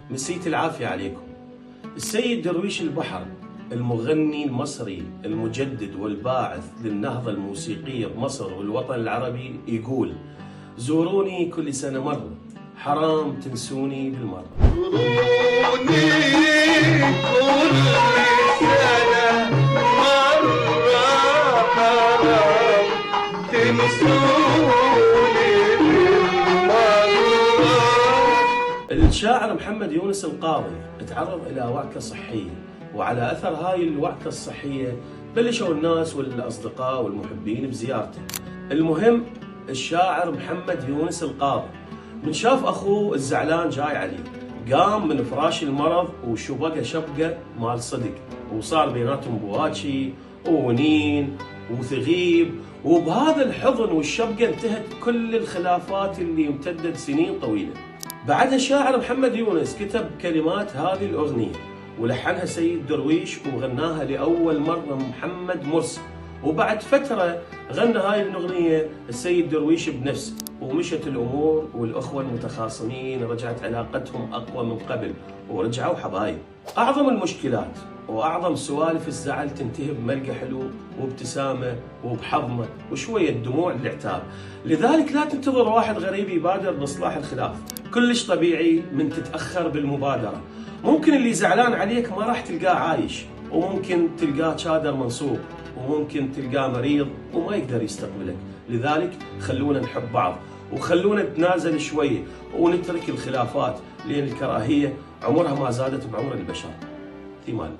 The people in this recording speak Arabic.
مسيت العافية عليكم. السيد درويش البحر المغني المصري المجدد والباعث للنهضة الموسيقية بمصر والوطن العربي يقول: زوروني كل سنة مرة، حرام تنسوني بالمرة. زوروني كل سنة مرة، حرام تنسوني بالمرة. الشاعر محمد يونس القاضي تعرض إلى وعكة صحية، وعلى أثر هاي الوعكة الصحية بلشوا الناس والأصدقاء والمحبين بزيارته. المهم الشاعر محمد يونس القاضي من شاف أخوه الزعلان جاي عليه قام من فراش المرض وشبقه شبقه مال صدق، وصار بيناتهم بواكي وونين وثغيب، وبهذا الحضن والشبقه انتهت كل الخلافات اللي امتدت سنين طويله. بعدها الشاعر محمد يونس كتب كلمات هذه الأغنية ولحنها سيد درويش وغناها لأول مرة محمد مرسي، وبعد فترة غنى هاي الأغنية السيد درويش بنفسه، ومشت الأمور والأخوة المتخاصمين رجعت علاقتهم أقوى من قبل ورجعوا حبايب. أعظم المشكلات وأعظم سوالف الزعل تنتهي بملقى حلو وابتسامة وبحضنة وشوية دموع للعتاب. لذلك لا تنتظر واحد غريب يبادر بإصلاح الخلاف، كلش طبيعي من تتأخر بالمبادرة. ممكن اللي زعلان عليك ما راح تلقاه عايش، وممكن تلقاه شادر منصوب، وممكن تلقاه مريض وما يقدر يستقبلك. لذلك خلونا نحب بعض وخلونا نتنازل شوية ونترك الخلافات، لأن الكراهية عمرها ما زادت بعمر البشر. ثمان.